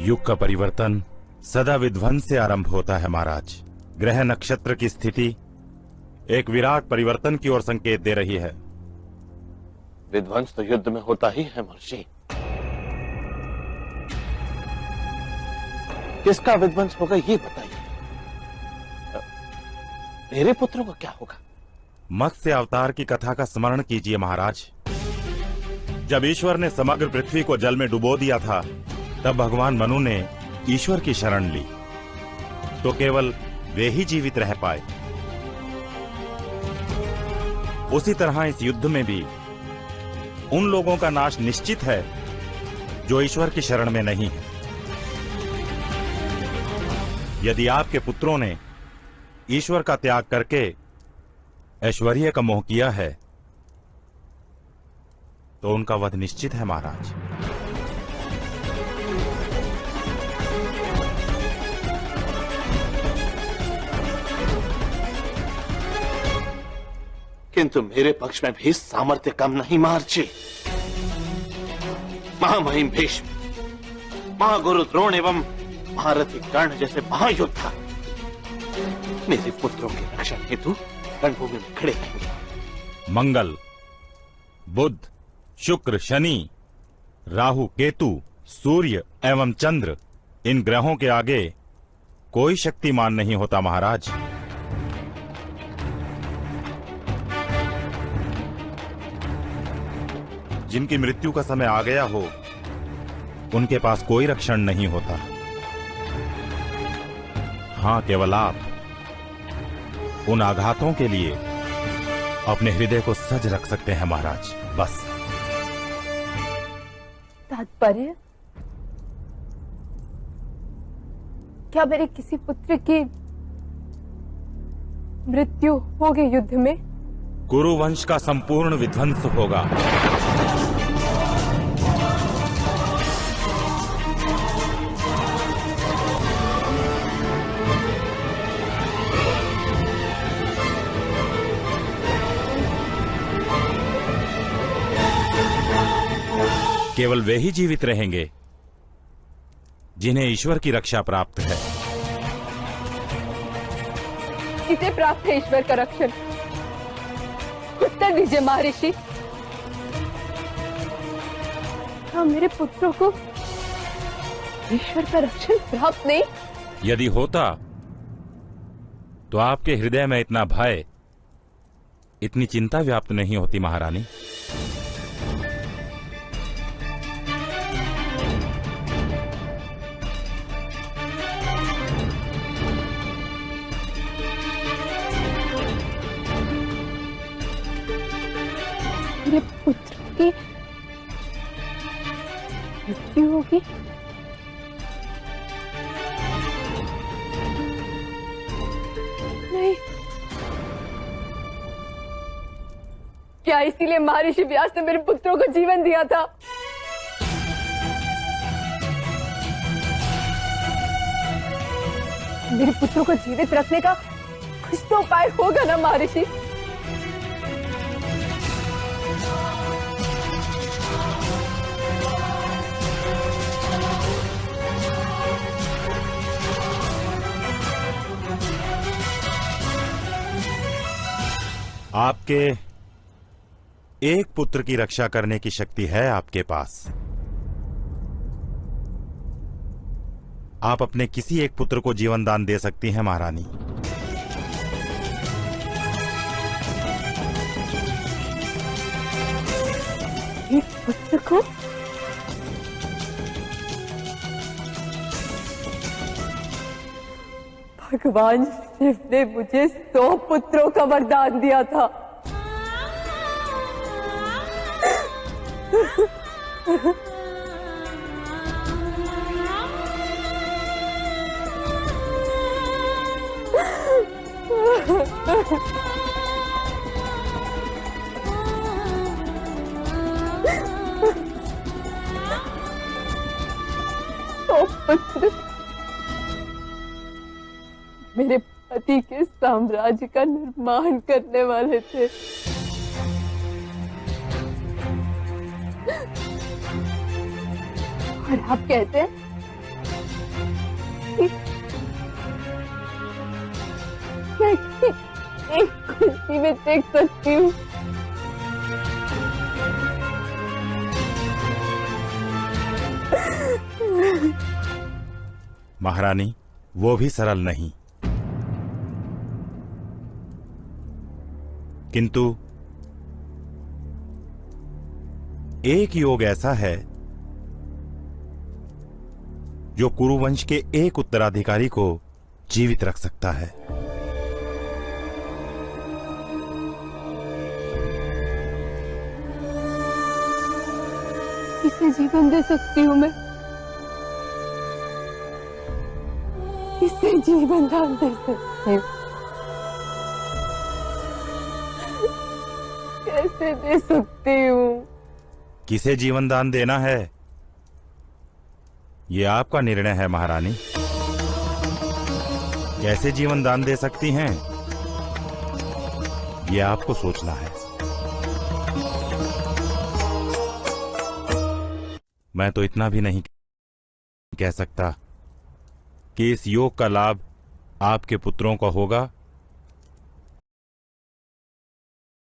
युग का परिवर्तन सदा विध्वंस से आरंभ होता है महाराज। ग्रह नक्षत्र की स्थिति एक विराट परिवर्तन की ओर संकेत दे रही है। विध्वंस तो युद्ध में होता ही है महर्षि। किसका विध्वंस होगा ये बताइए। मेरे पुत्रों को क्या होगा? मत्स्य अवतार की कथा का स्मरण कीजिए महाराज। जब ईश्वर ने समग्र पृथ्वी को जल में डुबो दिया था, तब भगवान मनु ने ईश्वर की शरण ली, तो केवल वे ही जीवित रह पाए। उसी तरह इस युद्ध में भी उन लोगों का नाश निश्चित है जो ईश्वर की शरण में नहीं है। यदि आपके पुत्रों ने ईश्वर का त्याग करके ऐश्वर्य का मोह किया है, तो उनका वध निश्चित है महाराज। किंतु मेरे पक्ष में भी सामर्थ्य कम नहीं महर्षि। महामहिम भीष्म, महागुरु द्रोण एवं महारथी कर्ण जैसे महायोद्धा मेरे पुत्रों के रक्षण हेतु रणभूमि में खड़े हैं। मंगल, बुध, शुक्र, शनि, राहु, केतु, सूर्य एवं चंद्र, इन ग्रहों के आगे कोई शक्तिमान नहीं होता महाराज। जिनकी मृत्यु का समय आ गया हो, उनके पास कोई रक्षण नहीं होता। हां, केवल आप उन आघातों के लिए अपने हृदय को सज रख सकते हैं महाराज, बस। तात्पर्य? क्या मेरे किसी पुत्र की मृत्यु होगी युद्ध में? कुरु वंश का संपूर्ण विध्वंस होगा। केवल वे ही जीवित रहेंगे जिन्हें ईश्वर की रक्षा प्राप्त है। किसे प्राप्त है ईश्वर का रक्षण? उत्तर दीजिए महर्षि। क्या मेरे पुत्रों को ईश्वर का रक्षण प्राप्त नहीं? यदि होता तो आपके हृदय में इतना भय, इतनी चिंता व्याप्त नहीं होती महारानी। मेरे पुत्र की मृत्यु होगी? नहीं। क्या इसीलिए महर्षि व्यास ने मेरे पुत्रों को जीवन दिया था? मेरे पुत्रों को जीवित रखने का कुछ तो उपाय होगा ना महर्षि? आपके एक पुत्र की रक्षा करने की शक्ति है आपके पास। आप अपने किसी एक पुत्र को जीवन दान दे सकती हैं महारानी। एक पुत्र को? भगवान शिव ने मुझे 100 पुत्रों का वरदान दिया था। तो पुत्र मेरे पति के साम्राज्य का निर्माण करने वाले थे। और आप कहते हैं मैं एक खुशी में देख सकती हूँ। महारानी, वो भी सरल नहीं, किंतु एक योग ऐसा है जो कुरुवंश के एक उत्तराधिकारी को जीवित रख सकता है। किसे जीवन दे सकती हूँ मैं? किसे जीवन दान दे सकती हूँ? कैसे दे सकती हूँ? किसे जीवन दान देना है, ये आपका निर्णय है महारानी। कैसे जीवन दान दे सकती हैं, ये आपको सोचना है। मैं तो इतना भी नहीं कह सकता कि इस योग का लाभ आपके पुत्रों को होगा